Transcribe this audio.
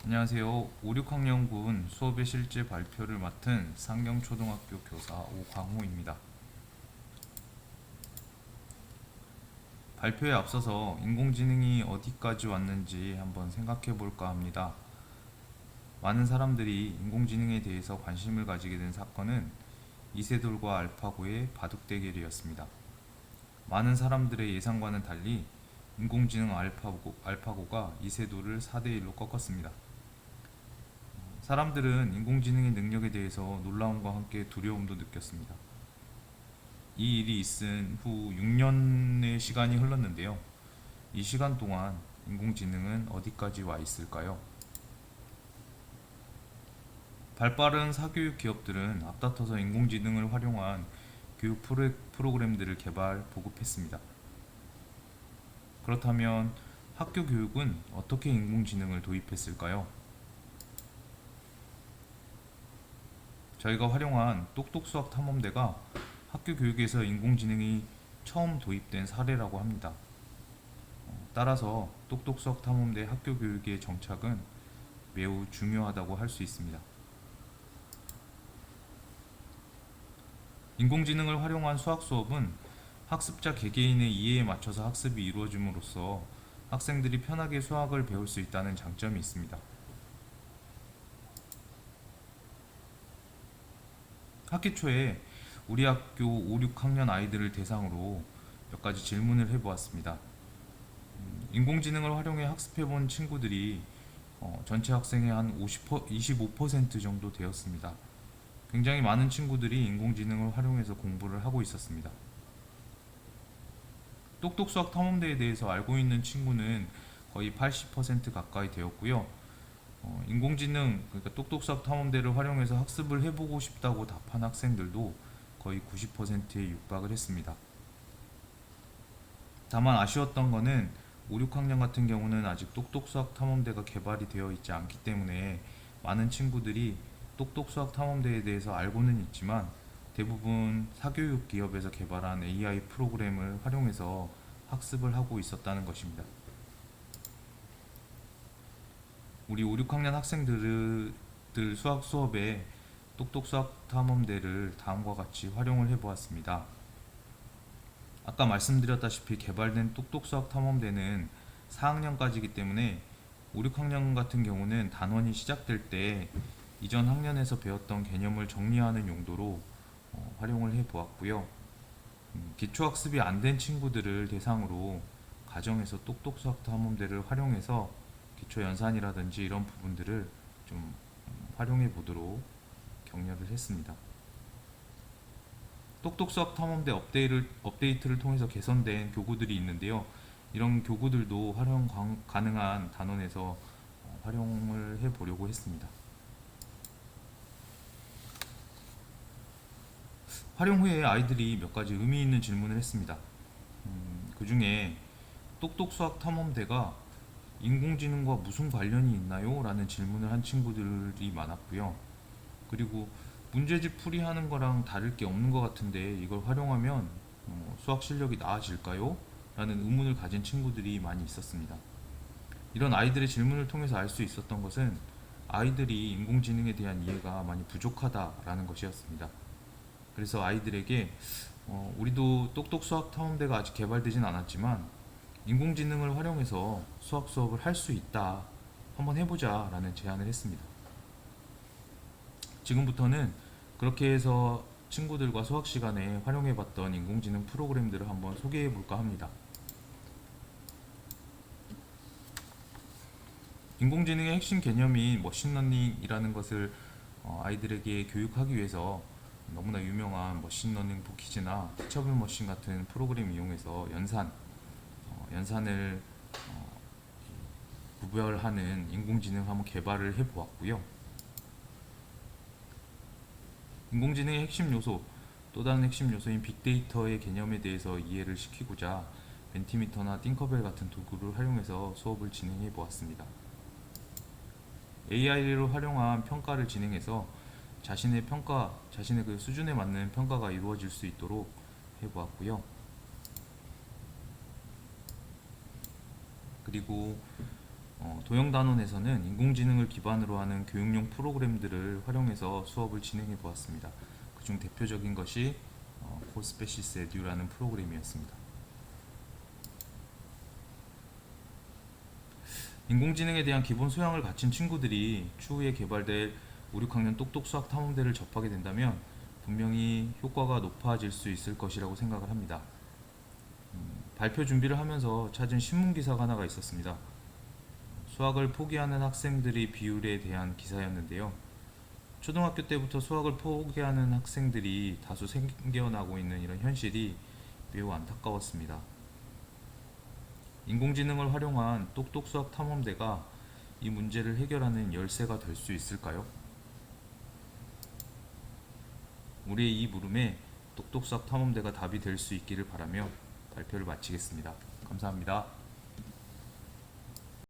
안녕하세요. 5, 6학년군 수업의 실제 발표를 맡은 상경초등학교 교사 오광호입니다. 발표에 앞서서 인공지능이 어디까지 왔는지 한번 생각해 볼까 합니다. 많은 사람들이 인공지능에 대해서 관심을 가지게 된 사건은 이세돌과 알파고의 바둑 대결이었습니다. 많은 사람들의 예상과는 달리 인공지능 알파고가 이세돌을 4대1로 꺾었습니다. 사람들은 인공지능의 능력에 대해서 놀라움과 함께 두려움도 느꼈습니다. 이 일이 있은 후 6년의 시간이 흘렀는데요. 이 시간 동안 인공지능은 어디까지 와 있을까요? 발빠른 사교육 기업들은 앞다퉈서 인공지능을 활용한 교육 프로그램들을 개발, 보급했습니다. 그렇다면 학교 교육은 어떻게 인공지능을 도입했을까요? 저희가 활용한 똑똑수학 탐험대가 학교 교육에서 인공지능이 처음 도입된 사례라고 합니다. 따라서 똑똑수학 탐험대 학교 교육의 정착은 매우 중요하다고 할 수 있습니다. 인공지능을 활용한 수학 수업은 학습자 개개인의 이해에 맞춰서 학습이 이루어짐으로써 학생들이 편하게 수학을 배울 수 있다는 장점이 있습니다. 학기 초에 우리 학교 5, 6학년 아이들을 대상으로 몇 가지 질문을 해보았습니다. 인공지능을 활용해 학습해본 친구들이 전체 학생의 한 25% 정도 되었습니다. 굉장히 많은 친구들이 인공지능을 활용해서 공부를 하고 있었습니다. 똑똑수학 탐험대에 대해서 알고 있는 친구는 거의 80% 가까이 되었고요. 인공지능, 그러니까 똑똑수학 탐험대를 활용해서 학습을 해보고 싶다고 답한 학생들도 거의 90%에 육박을 했습니다. 다만 아쉬웠던 거는 5, 6학년 같은 경우는 아직 똑똑수학 탐험대가 개발이 되어 있지 않기 때문에 많은 친구들이 똑똑수학 탐험대에 대해서 알고는 있지만 대부분 사교육 기업에서 개발한 AI 프로그램을 활용해서 학습을 하고 있었다는 것입니다. 우리 5, 6학년 학생들 수학 수업에 똑똑수학 탐험대를 다음과 같이 활용을 해보았습니다. 아까 말씀드렸다시피 개발된 똑똑수학 탐험대는 4학년까지이기 때문에 5, 6학년 같은 경우는 단원이 시작될 때 이전 학년에서 배웠던 개념을 정리하는 용도로 활용을 해보았고요. 기초학습이 안 된 친구들을 대상으로 가정에서 똑똑수학 탐험대를 활용해서 기초 연산이라든지 이런 부분들을 좀 활용해 보도록 격려를 했습니다. 똑똑수학 탐험대 업데이트를 통해서 개선된 교구들이 있는데요. 이런 교구들도 활용 가능한 단원에서 활용을 해 보려고 했습니다. 활용 후에 아이들이 몇 가지 의미 있는 질문을 했습니다. 그 중에 똑똑수학 탐험대가 인공지능과 무슨 관련이 있나요? 라는 질문을 한 친구들이 많았고요. 그리고 문제집 풀이하는 거랑 다를 게 없는 것 같은데 이걸 활용하면 수학 실력이 나아질까요? 라는 의문을 가진 친구들이 많이 있었습니다. 이런 아이들의 질문을 통해서 알 수 있었던 것은 아이들이 인공지능에 대한 이해가 많이 부족하다라는 것이었습니다. 그래서 아이들에게 우리도 똑똑 수학 탐험대가 아직 개발되진 않았지만 인공지능을 활용해서 수학 수업을 할 수 있다. 한번 해보자 라는 제안을 했습니다. 지금부터는 그렇게 해서 친구들과 수학 시간에 활용해봤던 인공지능 프로그램들을 한번 소개해볼까 합니다. 인공지능의 핵심 개념인 머신러닝이라는 것을 아이들에게 교육하기 위해서 너무나 유명한 머신러닝 부키즈나 티처블 머신 같은 프로그램 이용해서 연산을 구별하는 인공지능 한번 개발을 해보았고요. 인공지능의 핵심 요소, 또 다른 핵심 요소인 빅데이터의 개념에 대해서 이해를 시키고자 멘티미터나 띵커벨 같은 도구를 활용해서 수업을 진행해 보았습니다. AI를 활용한 평가를 진행해서 자신의 그 수준에 맞는 평가가 이루어질 수 있도록 해보았고요. 그리고 도영단원에서는 인공지능을 기반으로 하는 교육용 프로그램들을 활용해서 수업을 진행해 보았습니다. 그중 대표적인 것이 코스페시스 에듀라는 프로그램이었습니다. 인공지능에 대한 기본 소양을 갖춘 친구들이 추후에 개발될 5, 6학년 똑똑 수학 탐험대를 접하게 된다면 분명히 효과가 높아질 수 있을 것이라고 생각을 합니다. 발표 준비를 하면서 찾은 신문 기사가 하나가 있었습니다. 수학을 포기하는 학생들의 비율에 대한 기사였는데요. 초등학교 때부터 수학을 포기하는 학생들이 다수 생겨나고 있는 이런 현실이 매우 안타까웠습니다. 인공지능을 활용한 똑똑 수학 탐험대가 이 문제를 해결하는 열쇠가 될 수 있을까요? 우리의 이 물음에 똑똑 수학 탐험대가 답이 될 수 있기를 바라며 발표를 마치겠습니다. 감사합니다.